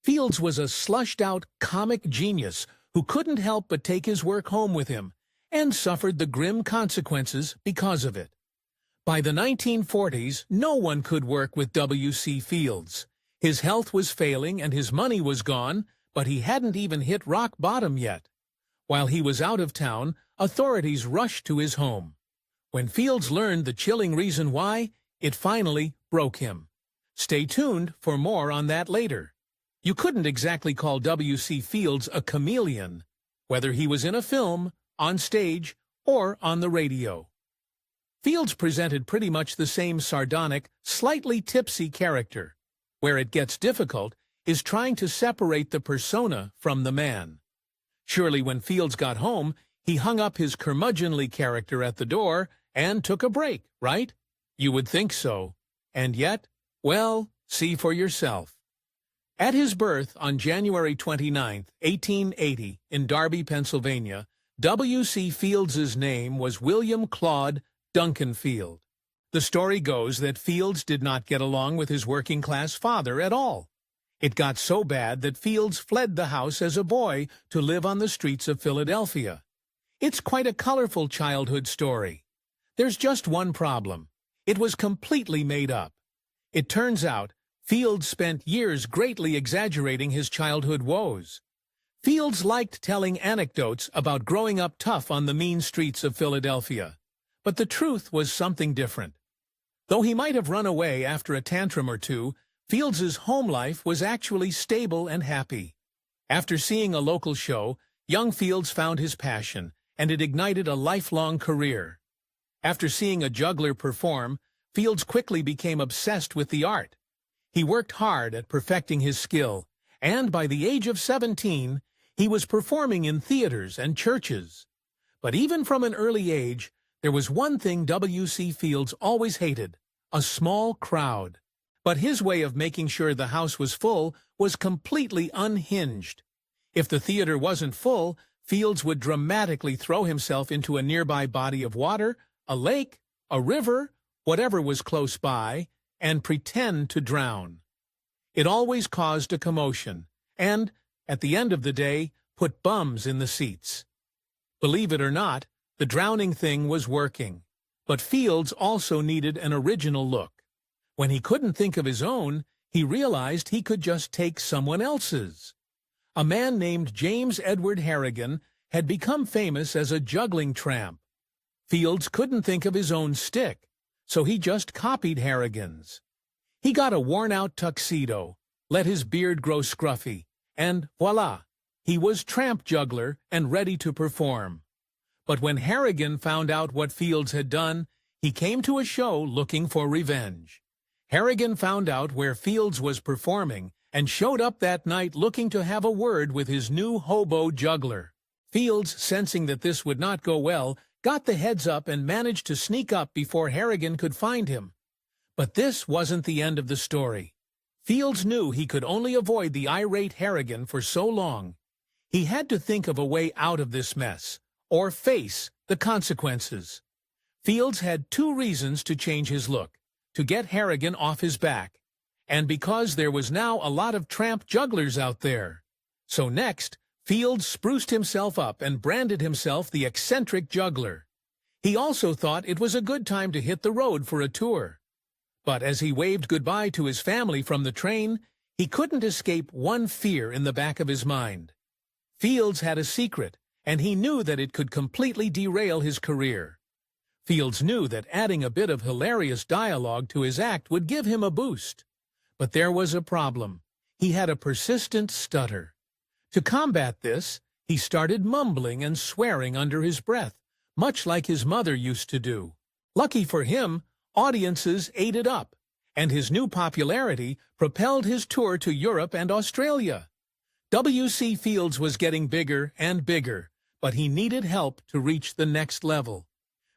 Fields was a slushed-out comic genius who couldn't help but take his work home with him, and suffered the grim consequences because of it. By the 1940s, no one could work with W.C. Fields. His health was failing and his money was gone, but he hadn't even hit rock bottom yet. While he was out of town, authorities rushed to his home. When Fields learned the chilling reason why, it finally broke him. Stay tuned for more on that later. You couldn't exactly call W.C. Fields a chameleon, whether he was in a film, on stage, or on the radio. Fields presented pretty much the same sardonic, slightly tipsy character. Where it gets difficult is trying to separate the persona from the man. Surely when Fields got home, he hung up his curmudgeonly character at the door and took a break, right? You would think so. And yet, well, see for yourself. At his birth on January 29, 1880, in Darby, Pennsylvania, W.C. Fields's name was William Claude Duncan Field. The story goes that Fields did not get along with his working-class father at all. It got so bad that Fields fled the house as a boy to live on the streets of Philadelphia. It's quite a colorful childhood story. There's just one problem. It was completely made up. It turns out Fields spent years greatly exaggerating his childhood woes. Fields liked telling anecdotes about growing up tough on the mean streets of Philadelphia. But the truth was something different. Though he might have run away after a tantrum or two, Fields's home life was actually stable and happy. After seeing a local show, young Fields found his passion, and it ignited a lifelong career. After seeing a juggler perform, Fields quickly became obsessed with the art. He worked hard at perfecting his skill, and by the age of 17, he was performing in theaters and churches. But even from an early age, there was one thing W.C. Fields always hated: a small crowd. But his way of making sure the house was full was completely unhinged. If the theater wasn't full, Fields would dramatically throw himself into a nearby body of water, a lake, a river, whatever was close by, and pretend to drown. It always caused a commotion, and, at the end of the day, put bums in the seats. Believe it or not, the drowning thing was working. But Fields also needed an original look. When he couldn't think of his own, he realized he could just take someone else's. A man named James Edward Harrigan had become famous as a juggling tramp. Fields couldn't think of his own stick, so he just copied Harrigan's. He got a worn-out tuxedo, let his beard grow scruffy, and voila, he was tramp juggler and ready to perform. But when Harrigan found out what Fields had done, he came to a show looking for revenge. Harrigan found out where Fields was performing and showed up that night looking to have a word with his new hobo juggler. Fields, sensing that this would not go well, got the heads up and managed to sneak up before Harrigan could find him. But this wasn't the end of the story. Fields knew he could only avoid the irate Harrigan for so long. He had to think of a way out of this mess, or face the consequences. Fields had two reasons to change his look: to get Harrigan off his back, and because there was now a lot of tramp jugglers out there. So next, Fields spruced himself up and branded himself the eccentric juggler. He also thought it was a good time to hit the road for a tour. But as he waved goodbye to his family from the train, he couldn't escape one fear in the back of his mind. Fields had a secret, and he knew that it could completely derail his career. Fields knew that adding a bit of hilarious dialogue to his act would give him a boost. But there was a problem. He had a persistent stutter. To combat this, he started mumbling and swearing under his breath, much like his mother used to do. Lucky for him, audiences ate it up, and his new popularity propelled his tour to Europe and Australia. W.C. Fields was getting bigger and bigger, but he needed help to reach the next level.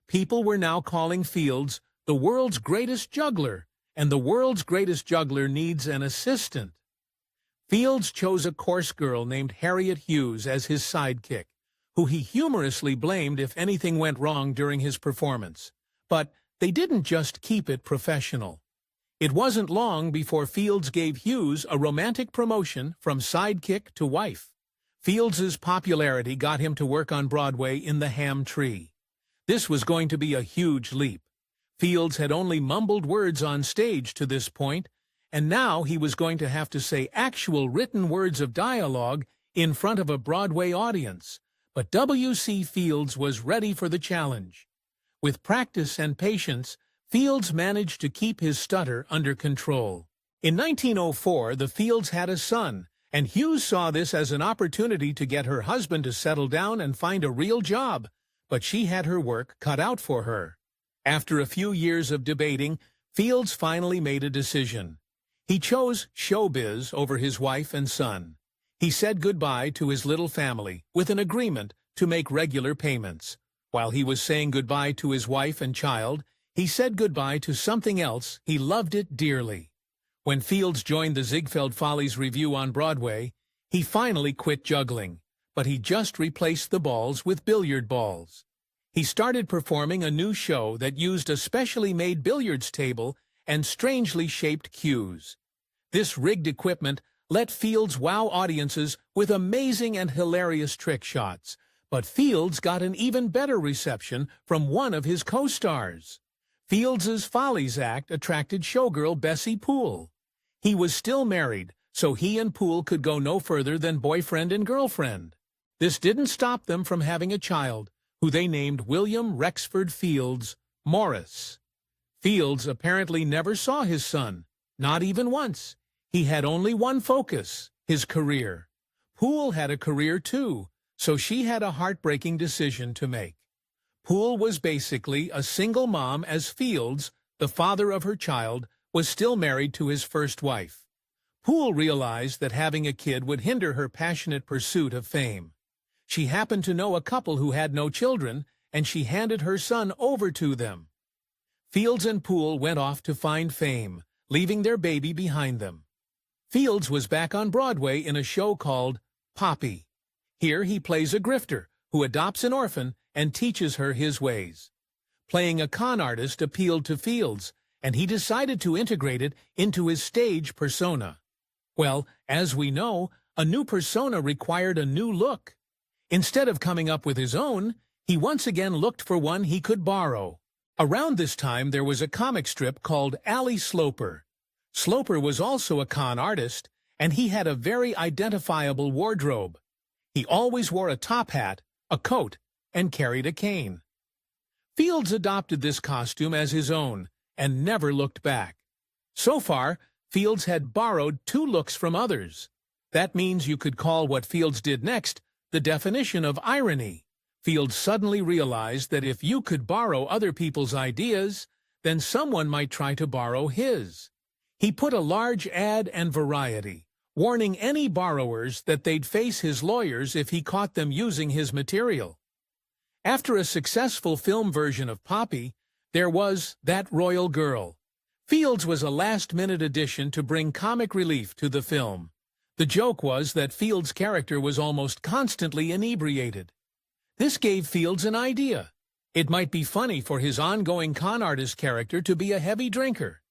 People were now calling Fields the world's greatest juggler, and the world's greatest juggler needs an assistant. Fields chose a coarse girl named Harriet Hughes as his sidekick, who he humorously blamed if anything went wrong during his performance. But they didn't just keep it professional. It wasn't long before Fields gave Hughes a romantic promotion from sidekick to wife. Fields's popularity got him to work on Broadway in The Ham Tree. This was going to be a huge leap. Fields had only mumbled words on stage to this point, and now he was going to have to say actual written words of dialogue in front of a Broadway audience. But W.C. Fields was ready for the challenge. With practice and patience, Fields managed to keep his stutter under control. In 1904, the Fields had a son, and Hughes saw this as an opportunity to get her husband to settle down and find a real job, but she had her work cut out for her. After a few years of debating, Fields finally made a decision. He chose showbiz over his wife and son. He said goodbye to his little family with an agreement to make regular payments. While he was saying goodbye to his wife and child, he said goodbye to something else. He loved it dearly. When Fields joined the Ziegfeld Follies Revue on Broadway, he finally quit juggling, but he just replaced the balls with billiard balls. He started performing a new show that used a specially made billiards table and strangely shaped cues. This rigged equipment let Fields wow audiences with amazing and hilarious trick shots, but Fields got an even better reception from one of his co-stars. Fields's Follies act attracted showgirl Bessie Poole. He was still married, so he and Poole could go no further than boyfriend and girlfriend. This didn't stop them from having a child, who they named William Rexford Fields Morris. Fields apparently never saw his son, not even once. He had only one focus, his career. Poole had a career too, so she had a heartbreaking decision to make. Poole was basically a single mom, as Fields, the father of her child, was still married to his first wife. Poole realized that having a kid would hinder her passionate pursuit of fame. She happened to know a couple who had no children, and she handed her son over to them. Fields and Poole went off to find fame, leaving their baby behind them. Fields was back on Broadway in a show called Poppy. Here he plays a grifter who adopts an orphan and teaches her his ways. Playing a con artist appealed to Fields, and he decided to integrate it into his stage persona. Well, as we know, a new persona required a new look. Instead of coming up with his own, he once again looked for one he could borrow. Around this time, there was a comic strip called Ally Sloper. Sloper was also a con artist, and he had a very identifiable wardrobe. He always wore a top hat, a coat, and carried a cane. Fields adopted this costume as his own and never looked back. So far, Fields had borrowed 2 looks from others. That means you could call what Fields did next the definition of irony. Fields suddenly realized that if you could borrow other people's ideas, then someone might try to borrow his. He put a large ad and variety, warning any borrowers that they'd face his lawyers if he caught them using his material. After a successful film version of Poppy, there was That Royal Girl. Fields was a last-minute addition to bring comic relief to the film. The joke was that Fields' character was almost constantly inebriated. This gave Fields an idea. It might be funny for his ongoing con artist character to be a heavy drinker.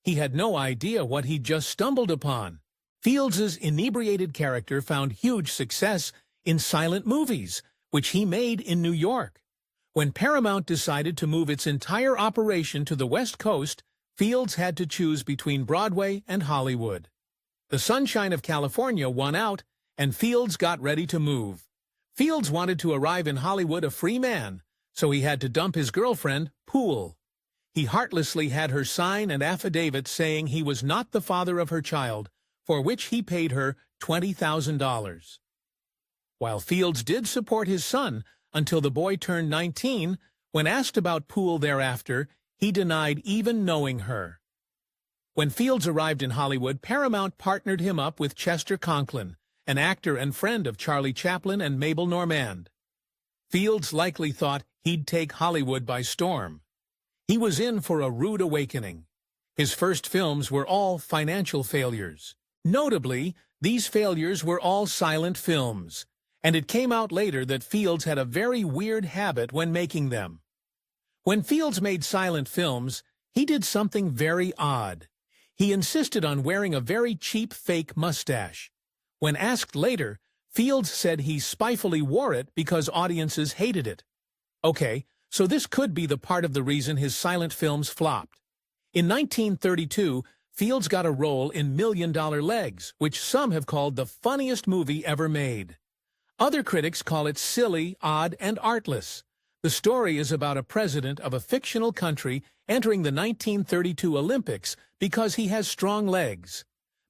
He had no idea what he'd just stumbled upon. Fields's inebriated character found huge success in silent movies, which he made in New York. When Paramount decided to move its entire operation to the West Coast, Fields had to choose between Broadway and Hollywood. The Sunshine of California won out, and Fields got ready to move. Fields wanted to arrive in Hollywood a free man, so he had to dump his girlfriend, Poole. He heartlessly had her sign an affidavit saying he was not the father of her child, for which he paid her $20,000. While Fields did support his son until the boy turned 19, when asked about Poole thereafter, he denied even knowing her. When Fields arrived in Hollywood, Paramount partnered him up with Chester Conklin, an actor and friend of Charlie Chaplin and Mabel Normand. Fields likely thought he'd take Hollywood by storm. He was in for a rude awakening. His first films were all financial failures. Notably, these failures were all silent films, and it came out later that Fields had a very weird habit when making them. When Fields made silent films, he did something very odd. He insisted on wearing a very cheap fake mustache. When asked later, Fields said he spitefully wore it because audiences hated it. Okay, so this could be the part of the reason his silent films flopped. In 1932, Fields got a role in $1 Million Legs, which some have called the funniest movie ever made. Other critics call it silly, odd, and artless. The story is about a president of a fictional country entering the 1932 Olympics because he has strong legs.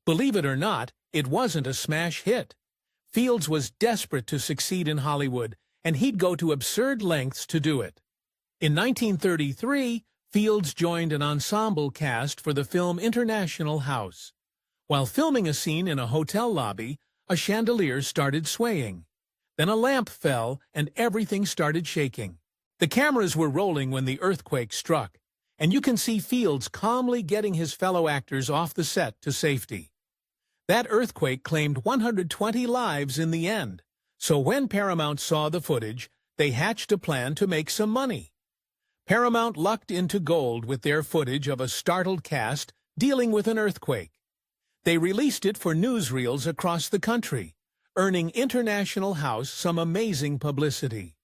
Believe it or not, it wasn't a smash hit. Fields was desperate to succeed in Hollywood, and he'd go to absurd lengths to do it. In 1933, Fields joined an ensemble cast for the film International House. While filming a scene in a hotel lobby, a chandelier started swaying. Then a lamp fell, and everything started shaking. The cameras were rolling when the earthquake struck, and you can see Fields calmly getting his fellow actors off the set to safety. That earthquake claimed 120 lives in the end, so when Paramount saw the footage, they hatched a plan to make some money. Paramount lucked into gold with their footage of a startled cast dealing with an earthquake. They released it for newsreels across the country, earning International House some amazing publicity.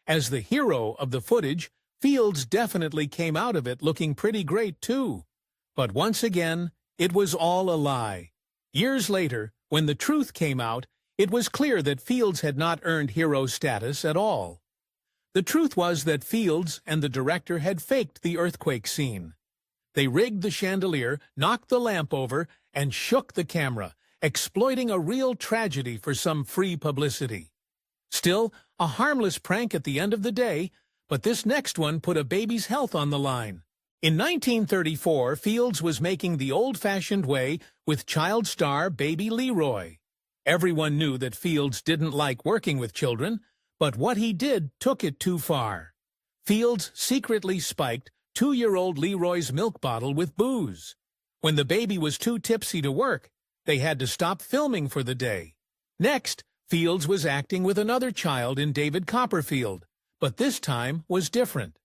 As the hero of the footage, Fields definitely came out of it looking pretty great too. But once again, it was all a lie. Years later, when the truth came out, it was clear that Fields had not earned hero status at all. The truth was that Fields and the director had faked the earthquake scene. They rigged the chandelier, knocked the lamp over, and shook the camera, exploiting a real tragedy for some free publicity. Still, a harmless prank at the end of the day, but this next one put a baby's health on the line. In 1934, Fields was making the old-fashioned way with child star baby Leroy. Everyone knew that Fields didn't like working with children, but what he did took it too far. Fields secretly spiked 2-year-old Leroy's milk bottle with booze. When the baby was too tipsy to work, they had to stop filming for the day. Next, Fields was acting with another child in David Copperfield, but this time was different.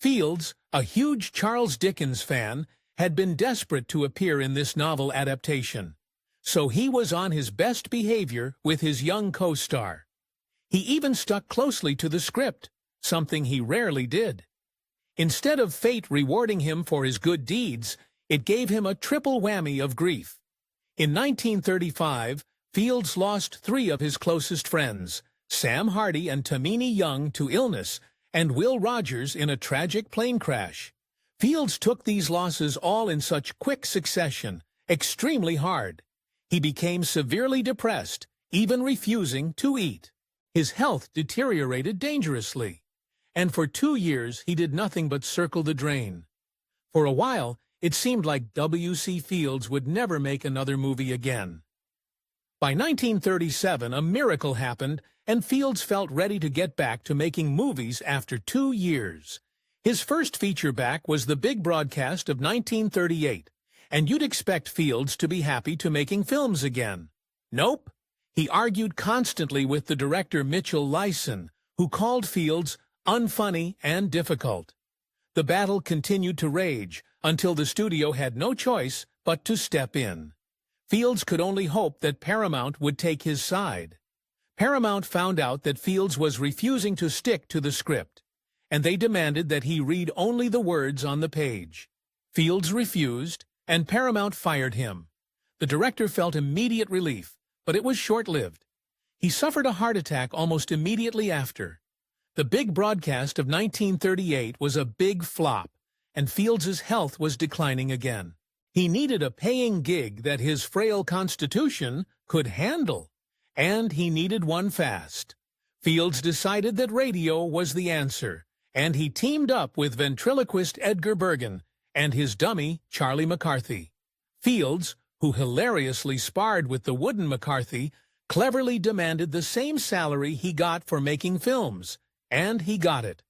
Fields, a huge Charles Dickens fan, had been desperate to appear in this novel adaptation, so he was on his best behavior with his young co-star. He even stuck closely to the script, something he rarely did. Instead of fate rewarding him for his good deeds, it gave him a triple whammy of grief. In 1935, Fields lost 3 of his closest friends, Sam Hardy and Tamini Young, to illness, and Will Rogers in a tragic plane crash. Fields took these losses all in such quick succession, extremely hard. He became severely depressed, even refusing to eat. His health deteriorated dangerously, and for 2 years he did nothing but circle the drain. For a while, it seemed like W.C. Fields would never make another movie again. By 1937, a miracle happened, and Fields felt ready to get back to making movies after 2 years. His first feature back was the big broadcast of 1938, and you'd expect Fields to be happy to making films again. Nope. He argued constantly with the director Mitchell Lyson, who called Fields unfunny and difficult. The battle continued to rage until the studio had no choice but to step in. Fields could only hope that Paramount would take his side. Paramount found out that Fields was refusing to stick to the script, and they demanded that he read only the words on the page. Fields refused, and Paramount fired him. The director felt immediate relief, but it was short-lived. He suffered a heart attack almost immediately after. The big broadcast of 1938 was a big flop, and Fields's health was declining again. He needed a paying gig that his frail constitution could handle, and he needed one fast. Fields decided that radio was the answer, and he teamed up with ventriloquist Edgar Bergen and his dummy Charlie McCarthy. Fields, who hilariously sparred with the wooden McCarthy, cleverly demanded the same salary he got for making films, and he got it.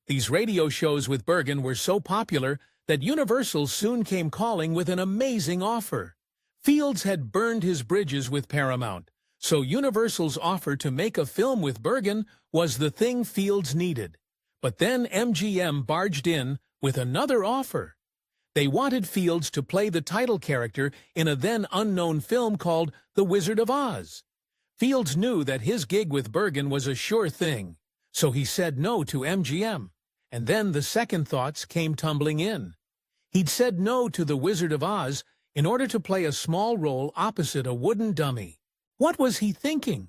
These radio shows with Bergen were so popular that Universal soon came calling with an amazing offer. Fields had burned his bridges with Paramount, so Universal's offer to make a film with Bergen was the thing Fields needed. But then MGM barged in with another offer. They wanted Fields to play the title character in a then-unknown film called The Wizard of Oz. Fields knew that his gig with Bergen was a sure thing, so he said no to MGM. And then the second thoughts came tumbling in. He'd said no to The Wizard of Oz in order to play a small role opposite a wooden dummy. What was he thinking?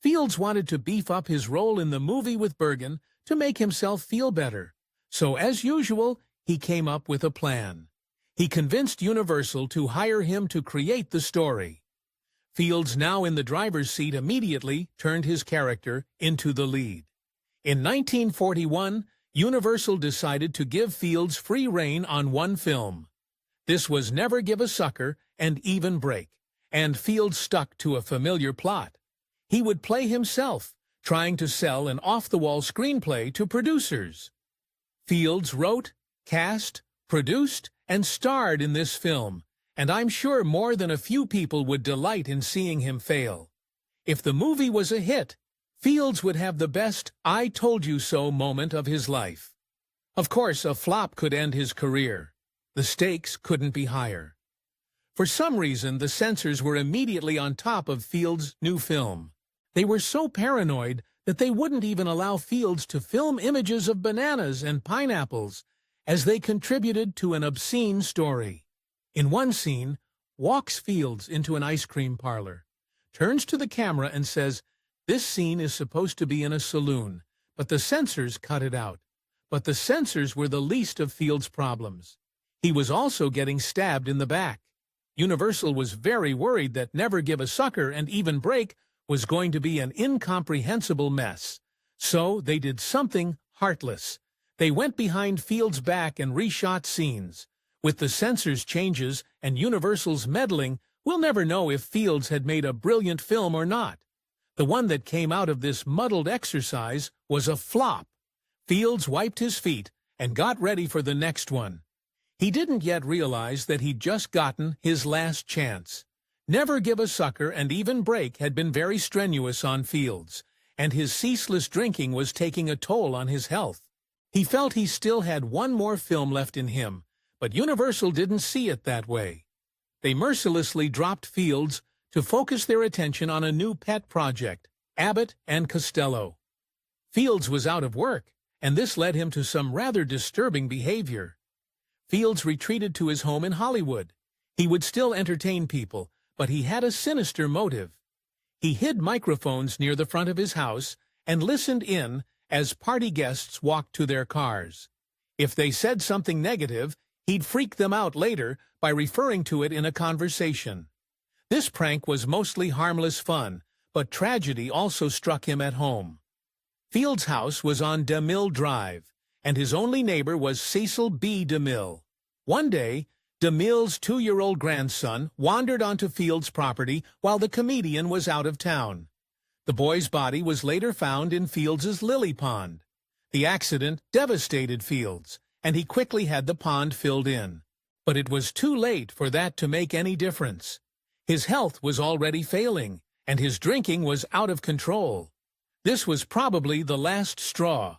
Fields wanted to beef up his role in the movie with Bergen to make himself feel better. So, as usual, he came up with a plan. He convinced Universal to hire him to create the story. Fields, now in the driver's seat, immediately turned his character into the lead. In 1941, Universal decided to give Fields free rein on one film. This was Never Give a Sucker and Even Break, and Fields stuck to a familiar plot. He would play himself, trying to sell an off-the-wall screenplay to producers. Fields wrote, cast, produced, and starred in this film, and I'm sure more than a few people would delight in seeing him fail. If the movie was a hit, Fields would have the best "I told you so" moment of his life. Of course, a flop could end his career. The stakes couldn't be higher. For some reason, the censors were immediately on top of Fields' new film. They were so paranoid that they wouldn't even allow Fields to film images of bananas and pineapples, as they contributed to an obscene story. In one scene, walks Fields into an ice cream parlor, turns to the camera and says, "This scene is supposed to be in a saloon, but the censors cut it out." But the censors were the least of Fields' problems. He was also getting stabbed in the back. Universal was very worried that Never Give a Sucker and Even Break was going to be an incomprehensible mess. So they did something heartless. They went behind Fields' back and reshot scenes. With the censors' changes and Universal's meddling, we'll never know if Fields had made a brilliant film or not. The one that came out of this muddled exercise was a flop. Fields wiped his feet and got ready for the next one. He didn't yet realize that he'd just gotten his last chance. Never Give a Sucker and Even Break had been very strenuous on Fields, and his ceaseless drinking was taking a toll on his health. He felt he still had one more film left in him, but Universal didn't see it that way. They mercilessly dropped Fields to focus their attention on a new pet project, Abbott and Costello. Fields was out of work, and this led him to some rather disturbing behavior. Fields retreated to his home in Hollywood. He would still entertain people, but he had a sinister motive. He hid microphones near the front of his house and listened in as party guests walked to their cars. If they said something negative, he'd freak them out later by referring to it in a conversation. This prank was mostly harmless fun, but tragedy also struck him at home. Fields' house was on DeMille Drive, and his only neighbor was Cecil B. DeMille. One day, DeMille's 2-year-old grandson wandered onto Fields' property while the comedian was out of town. The boy's body was later found in Fields' lily pond. The accident devastated Fields, and he quickly had the pond filled in. But it was too late for that to make any difference. His health was already failing, and his drinking was out of control. This was probably the last straw.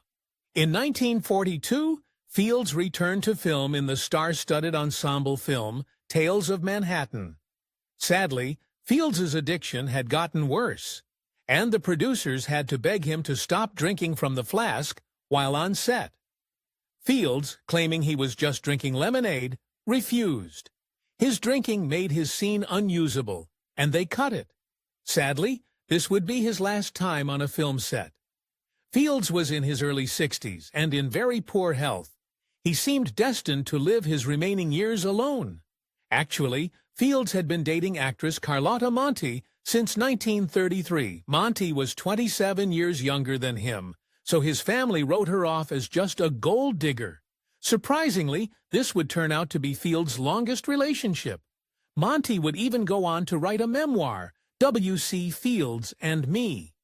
In 1942, Fields returned to film in the star-studded ensemble film Tales of Manhattan. Sadly, Fields' addiction had gotten worse, and the producers had to beg him to stop drinking from the flask while on set. Fields, claiming he was just drinking lemonade, refused. His drinking made his scene unusable, and they cut it. Sadly, this would be his last time on a film set. Fields was in his early 60s and in very poor health. He seemed destined to live his remaining years alone. Actually, Fields had been dating actress Carlotta Monti since 1933. Monti was 27 years younger than him, so his family wrote her off as just a gold digger. Surprisingly, this would turn out to be Fields' longest relationship. Monti would even go on to write a memoir, W.C. Fields and Me,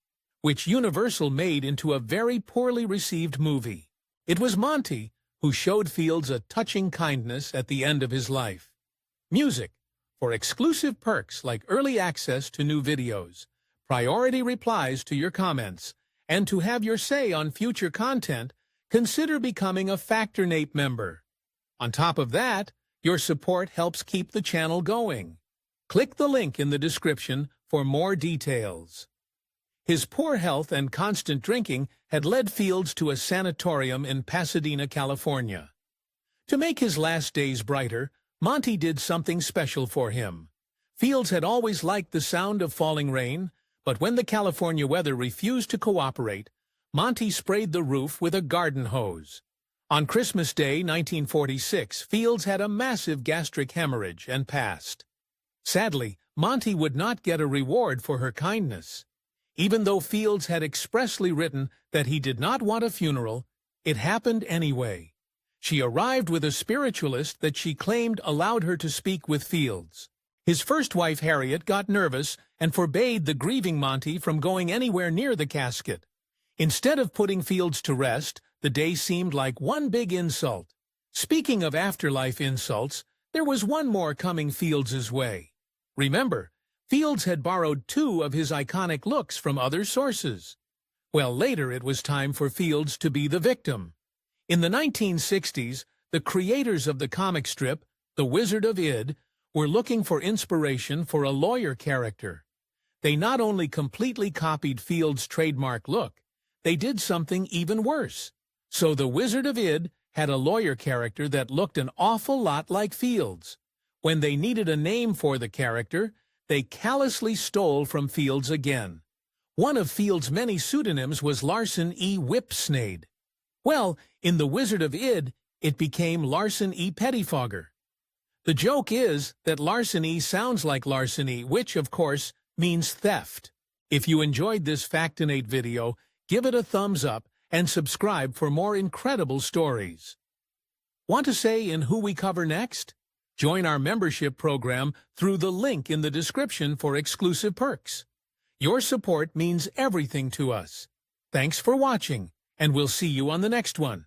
which Universal made into a very poorly received movie. It was Monti who showed Fields a touching kindness at the end of his life. Music, for exclusive perks like early access to new videos, priority replies to your comments, and to have your say on future content, consider becoming a Factor Nape member. On top of that, Your support helps keep the channel going. Click the link in the description for more details. His poor health and constant drinking had led Fields to a sanatorium in Pasadena, California. To make his last days brighter, Monty did something special for him. Fields had always liked the sound of falling rain, but when the California weather refused to cooperate, Monty sprayed the roof with a garden hose. On Christmas Day, 1946, Fields had a massive gastric hemorrhage and passed. Sadly, Monty would not get a reward for her kindness. Even though Fields had expressly written that he did not want a funeral, it happened anyway. She arrived with a spiritualist that she claimed allowed her to speak with Fields. His first wife, Harriet, got nervous and forbade the grieving Monty from going anywhere near the casket. Instead of putting Fields to rest, the day seemed like one big insult. Speaking of afterlife insults, there was one more coming Fields' way. Remember, Fields had borrowed 2 of his iconic looks from other sources. Well, later it was time for Fields to be the victim. In the 1960s, the creators of the comic strip, The Wizard of Id, were looking for inspiration for a lawyer character. They not only completely copied Fields' trademark look, they did something even worse. So The Wizard of Id had a lawyer character that looked an awful lot like Fields. When they needed a name for the character, they callously stole from Fields again. One of Fields' many pseudonyms was Larson E. Whipsnade. Well, in The Wizard of Id, it became Larson E. Pettifogger. The joke is that larceny sounds like larceny, which, of course, means theft. If you enjoyed this Factinate video, give it a thumbs up and subscribe for more incredible stories. Want to say in who we cover next? Join our membership program through the link in the description for exclusive perks. Your support means everything to us. Thanks for watching, and we'll see you on the next one.